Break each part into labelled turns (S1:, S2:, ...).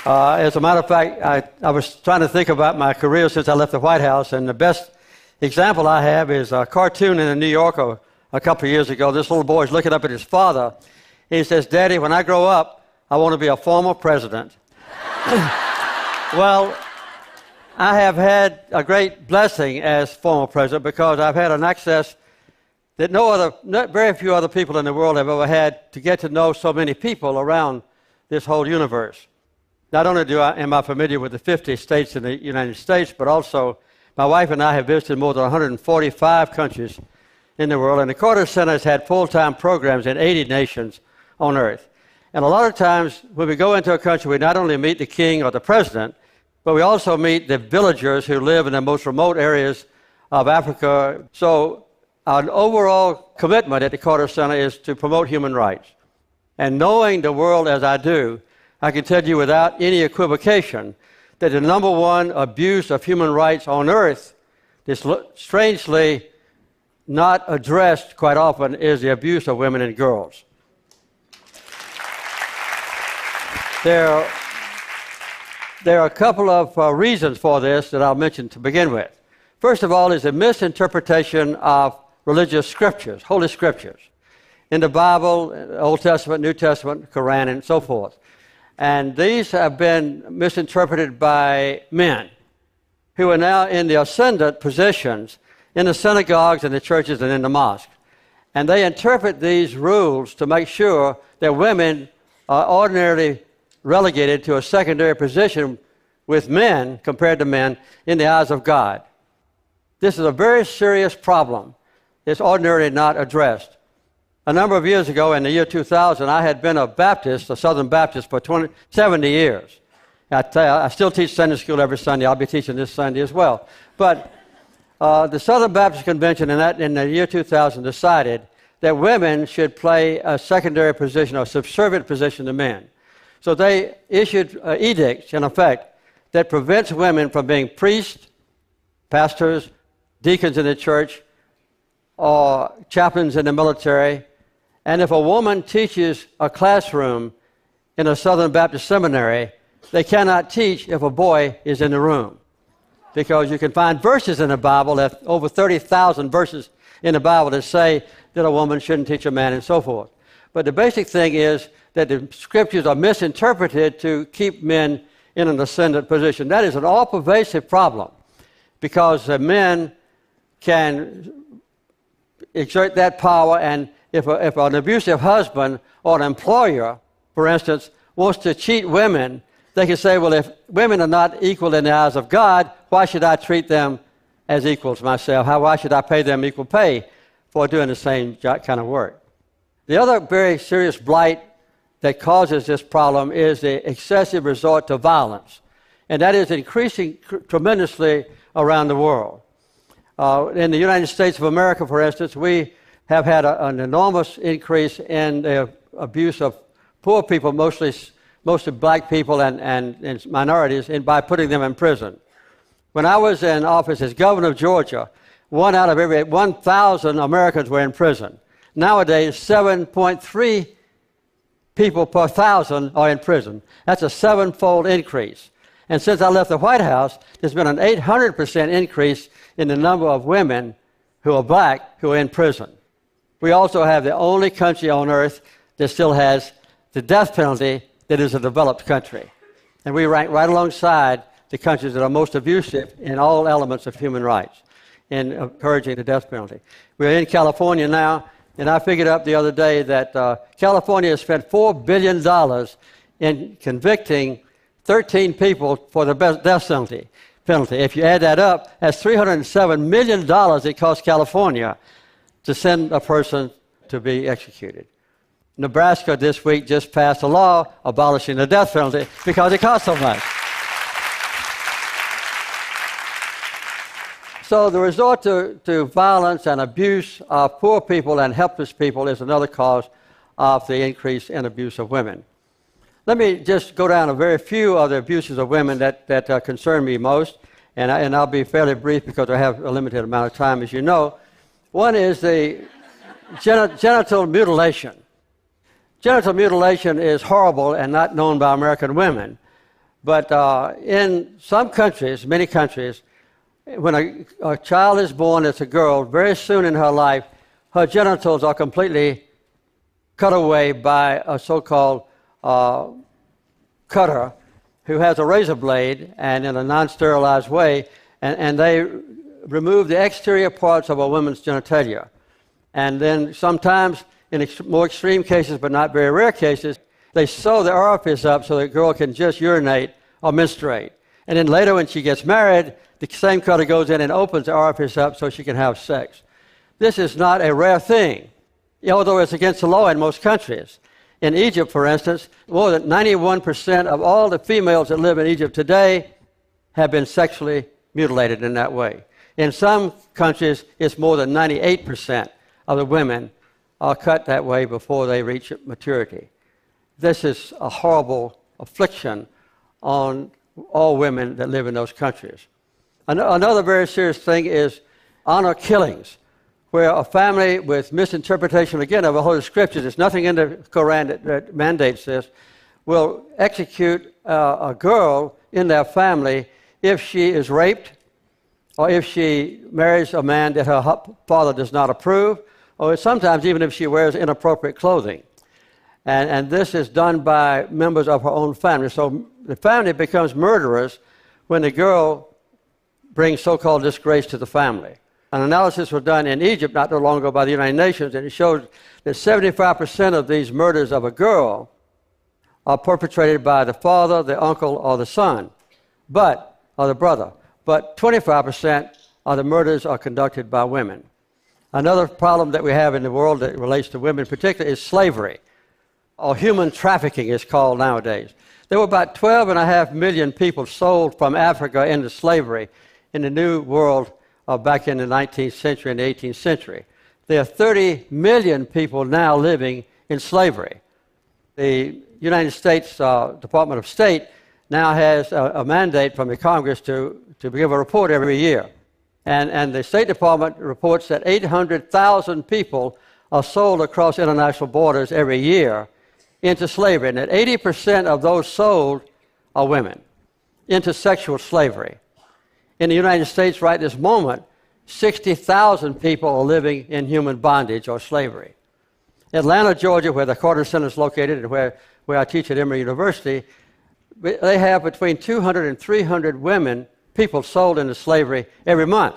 S1: As a matter of fact, I was trying to think about my career since I left the White House, and the best example I have is a cartoon in the New Yorker a couple of years ago. This little boy is looking up at his father. He says, "Daddy, when I grow up, I want to be a former president." Well, I have had a great blessing as former president because I've had an access that very few other people in the world have ever had to get to know so many people around this whole universe. Not only am I familiar with the 50 states in the United States, but also my wife and I have visited more than 145 countries in the world, and the Carter Center has had full-time programs in 80 nations on Earth. And a lot of times when we go into a country, we not only meet the king or the president, but we also meet the villagers who live in the most remote areas of Africa. So our overall commitment at the Carter Center is to promote human rights. And knowing the world as I do, I can tell you without any equivocation that the number one abuse of human rights on earth is strangely not addressed quite often is the abuse of women and girls. There are a couple of reasons for this that I'll mention to begin with. First of all is a misinterpretation of religious scriptures, holy scriptures. In the Bible, Old Testament, New Testament, Quran, and so forth. And these have been misinterpreted by men who are now in the ascendant positions in the synagogues and the churches and in the mosques. And they interpret these rules to make sure that women are ordinarily relegated to a secondary position with men, compared to men, in the eyes of God. This is a very serious problem. It's ordinarily not addressed. A number of years ago, in the year 2000, I had been a Baptist, a Southern Baptist, for 70 years. I still teach Sunday school every Sunday. I'll be teaching this Sunday as well. But the Southern Baptist Convention in the year 2000 decided that women should play a secondary position, or subservient position to men. So they issued edicts, in effect, that prevents women from being priests, pastors, deacons in the church, or chaplains in the military. And if a woman teaches a classroom in a Southern Baptist seminary, they cannot teach if a boy is in the room. Because you can find verses in the Bible, over 30,000 verses in the Bible that say that a woman shouldn't teach a man and so forth. But the basic thing is that the scriptures are misinterpreted to keep men in an ascendant position. That is an all-pervasive problem because men can exert that power, and if an abusive husband or an employer, for instance, wants to cheat women, they can say, well, if women are not equal in the eyes of God, why should I treat them as equals myself? Why should I pay them equal pay for doing the same kind of work? The other very serious blight that causes this problem is the excessive resort to violence, and that is increasing tremendously around the world. In the United States of America, for instance, we have had an enormous increase in the abuse of poor people, mostly black people and minorities, by putting them in prison. When I was in office as governor of Georgia, 1 out of every 1,000 Americans were in prison. Nowadays, 7.3 people per 1,000 are in prison. That's a 7-fold increase. And since I left the White House, there's been an 800% increase in the number of women who are black who are in prison. We also have the only country on earth that still has the death penalty that is a developed country. And we rank right alongside the countries that are most abusive in all elements of human rights in encouraging the death penalty. We're in California now, and I figured up the other day that California has spent $4 billion in convicting 13 people for the death penalty. If you add that up, that's $307 million it costs California to send a person to be executed. Nebraska this week just passed a law abolishing the death penalty because it costs so much. So the resort to violence and abuse of poor people and helpless people is another cause of the increase in abuse of women. Let me just go down a very few of the abuses of women that concern me most, and I'll be fairly brief because I have a limited amount of time, as you know. One is the genital mutilation. Genital mutilation is horrible and not known by American women, But in some countries, many countries, when a child is born as a girl, very soon in her life, her genitals are completely cut away by a so-called cutter who has a razor blade and in a non-sterilized way, and they remove the exterior parts of a woman's genitalia. And then sometimes, in more extreme cases, but not very rare cases, they sew the orifice up so the girl can just urinate or menstruate. And then later when she gets married, the same cutter goes in and opens the orifice up so she can have sex. This is not a rare thing, although it's against the law in most countries. In Egypt, for instance, more than 91% of all the females that live in Egypt today have been sexually mutilated in that way. In some countries, it's more than 98% of the women are cut that way before they reach maturity. This is a horrible affliction on all women that live in those countries. Another very serious thing is honor killings, where a family with misinterpretation, again, of the Holy Scriptures, there's nothing in the Quran that mandates this, will execute a girl in their family if she is raped, or if she marries a man that her father does not approve, or sometimes even if she wears inappropriate clothing. And this is done by members of her own family. So the family becomes murderers when the girl brings so-called disgrace to the family. An analysis was done in Egypt not too long ago by the United Nations, and it showed that 75% of these murders of a girl are perpetrated by the father, the uncle, or the son, or the brother. But 25% of the murders are conducted by women. Another problem that we have in the world that relates to women in particular is slavery, or human trafficking is called nowadays. There were about 12.5 million people sold from Africa into slavery in the New World back in the 19th century and the 18th century. There are 30 million people now living in slavery. The United States Department of State now has a mandate from the Congress to give a report every year. And the State Department reports that 800,000 people are sold across international borders every year into slavery, and that 80% of those sold are women into sexual slavery. In the United States right this moment, 60,000 people are living in human bondage or slavery. Atlanta, Georgia, where the Carter Center is located and where I teach at Emory University, they have between 200 and 300 people sold into slavery every month.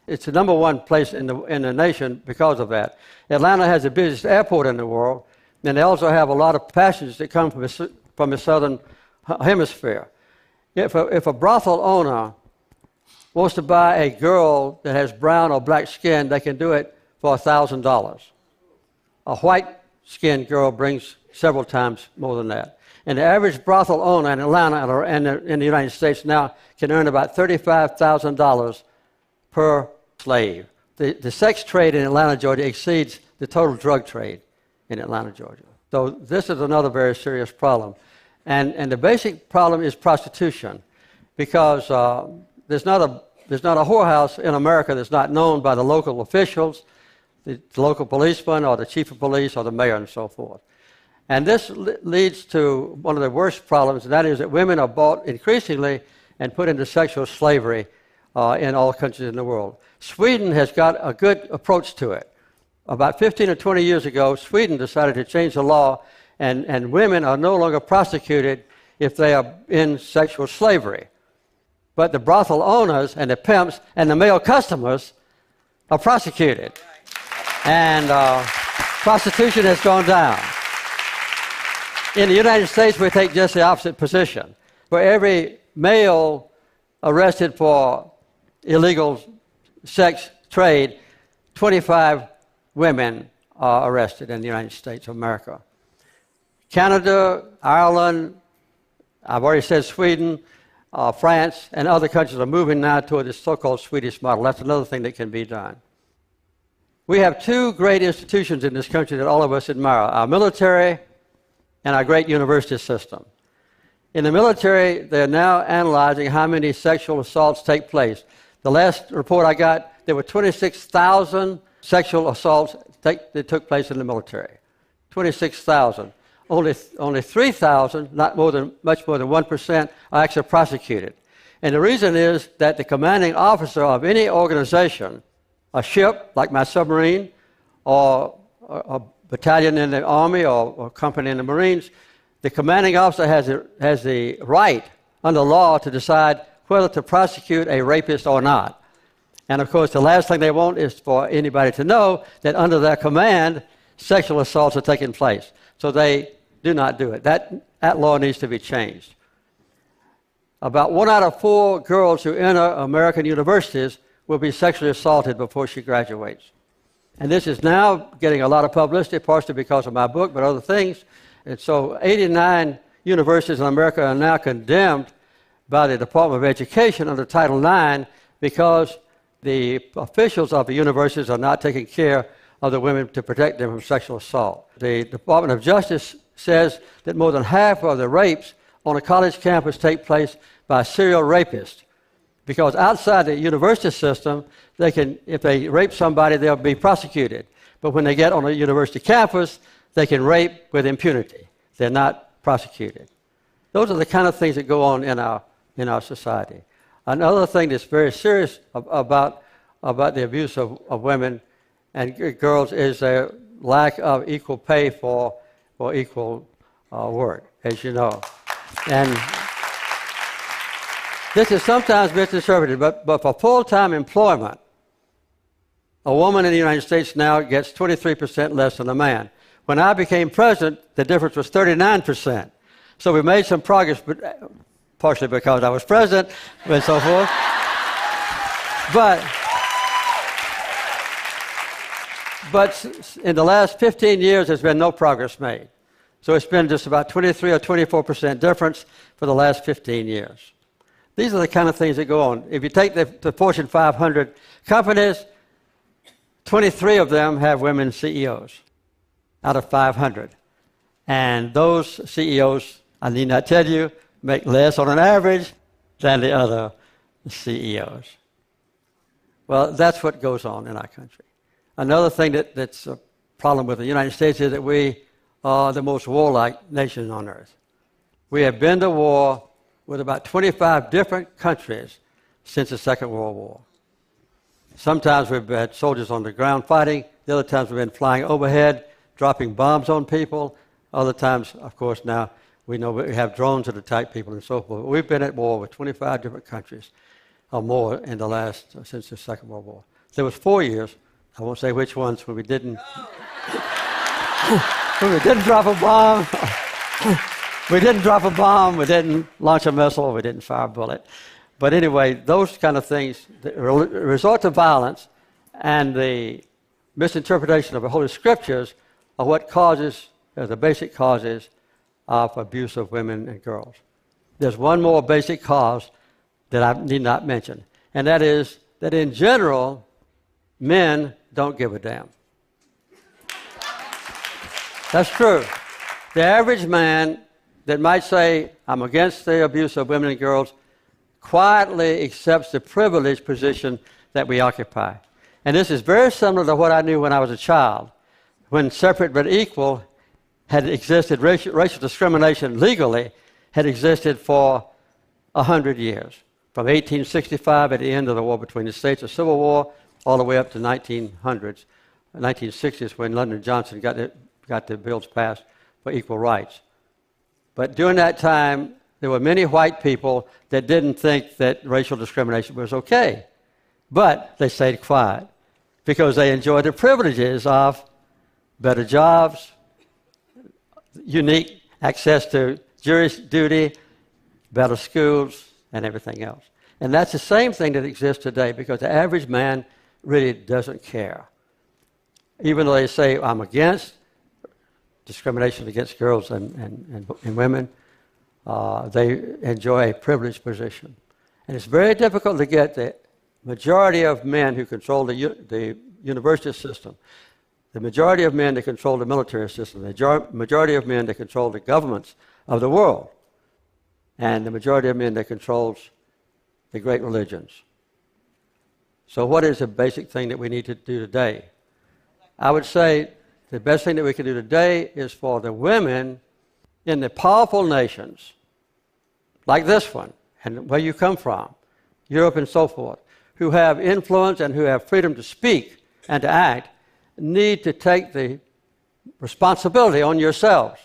S1: It's the number one place in the nation because of that. Atlanta has the busiest airport in the world, and they also have a lot of passengers that come from the southern hemisphere. If a brothel owner wants to buy a girl that has brown or black skin, they can do it for $1,000. A white-skinned girl brings several times more than that. And the average brothel owner in Atlanta and in the United States now can earn about $35,000 per slave. The sex trade in Atlanta, Georgia exceeds the total drug trade in Atlanta, Georgia. So this is another very serious problem. And the basic problem is prostitution, because there's not a whorehouse in America that's not known by the local officials, the local policeman or the chief of police or the mayor and so forth. And this leads to one of the worst problems, and that is that women are bought increasingly and put into sexual slavery in all countries in the world. Sweden has got a good approach to it. About 15 or 20 years ago, Sweden decided to change the law, and women are no longer prosecuted if they are in sexual slavery. But the brothel owners and the pimps and the male customers are prosecuted. And prostitution has gone down. In the United States, we take just the opposite position. For every male arrested for illegal sex trade, 25 women are arrested in the United States of America. Canada, Ireland, I've already said Sweden, France, and other countries are moving now toward this so-called Swedish model. That's another thing that can be done. We have two great institutions in this country that all of us admire, our military and our great university system. In the military, they're now analyzing how many sexual assaults take place. The last report I got, there were 26,000 sexual assaults that took place in the military. 26,000. only 3,000, much more than 1%, are actually prosecuted. And the reason is that the commanding officer of any organization, a ship like my submarine, or a battalion in the Army or a company in the Marines, the commanding officer has the right under law to decide whether to prosecute a rapist or not. And of course, the last thing they want is for anybody to know that under their command, sexual assaults are taking place. So they do not do it. That law needs to be changed. About 1 out of 4 girls who enter American universities will be sexually assaulted before she graduates. And this is now getting a lot of publicity, partially because of my book, but other things. And so 89 universities in America are now condemned by the Department of Education under Title IX because the officials of the universities are not taking care of the women to protect them from sexual assault. The Department of Justice says that more than half of the rapes on a college campus take place by serial rapists, because outside the university system, if they rape somebody, they'll be prosecuted. But when they get on a university campus, they can rape with impunity. They're not prosecuted. Those are the kind of things that go on in our society. Another thing that's very serious about the abuse of women and girls is their lack of equal pay for equal work, as you know. And this is sometimes misinterpreted, but for full-time employment, a woman in the United States now gets 23% less than a man. When I became president, the difference was 39%. So we made some progress, but partially because I was president and so forth. But in the last 15 years, there's been no progress made. So it's been just about 23 or 24% difference for the last 15 years. These are the kind of things that go on. If you take the Fortune 500 companies, 23 of them have women CEOs out of 500. And those CEOs, I need not tell you, make less on an average than the other CEOs. Well, that's what goes on in our country. Another thing that's a problem with the United States is that we are the most warlike nation on earth. We have been to war with about 25 different countries since the Second World War. Sometimes we've had soldiers on the ground fighting. The other times we've been flying overhead, dropping bombs on people. Other times, of course, now we know we have drones that attack people and so forth. We've been at war with 25 different countries or more in the last, since the Second World War. There was 4 years, I won't say which ones, when we didn't, when we didn't drop a bomb. We didn't drop a bomb, we didn't launch a missile, we didn't fire a bullet. But anyway, those kind of things, the resort to violence and the misinterpretation of the Holy Scriptures are what causes, are the basic causes of abuse of women and girls. There's one more basic cause that I need not mention, and that is that in general, men don't give a damn. That's true. The average man that might say, I'm against the abuse of women and girls, quietly accepts the privileged position that we occupy. And this is very similar to what I knew when I was a child, when separate but equal had existed, racial discrimination legally had existed for 100 years, from 1865 at the end of the war between the states, the Civil War, all the way up to 1900s, 1960s, when Lyndon Johnson got the bills passed for equal rights. But during that time, there were many white people that didn't think that racial discrimination was okay. But they stayed quiet because they enjoyed the privileges of better jobs, unique access to jury duty, better schools, and everything else. And that's the same thing that exists today because the average man really doesn't care. Even though they say, I'm against discrimination against girls and women, they enjoy a privileged position. And it's very difficult to get the majority of men who control the university system, the majority of men that control the military system, the majority of men that control the governments of the world, and the majority of men that controls the great religions. So what is the basic thing that we need to do today? I would say the best thing that we can do today is for the women in the powerful nations, like this one, and where you come from, Europe and so forth, who have influence and who have freedom to speak and to act, need to take the responsibility on yourselves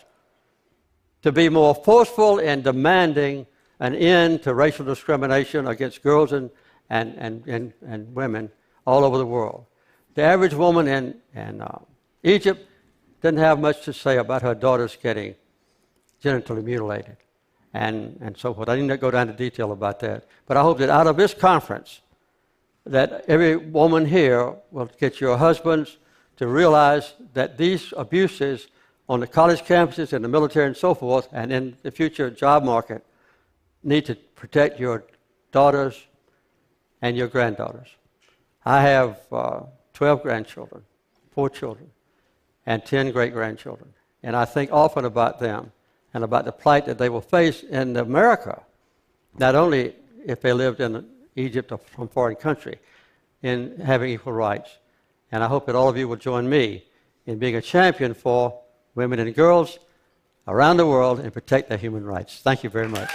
S1: to be more forceful in demanding an end to racial discrimination against girls and women all over the world. The average woman in Egypt didn't have much to say about her daughters getting genitally mutilated and so forth. I need not go down to detail about that. But I hope that out of this conference, that every woman here will get your husbands to realize that these abuses on the college campuses, in the military and so forth, and in the future job market, need to protect your daughters and your granddaughters. I have 12 grandchildren, 4 children, and 10 great-grandchildren. And I think often about them and about the plight that they will face in America, not only if they lived in Egypt or some foreign country, in having equal rights. And I hope that all of you will join me in being a champion for women and girls around the world and protect their human rights. Thank you very much.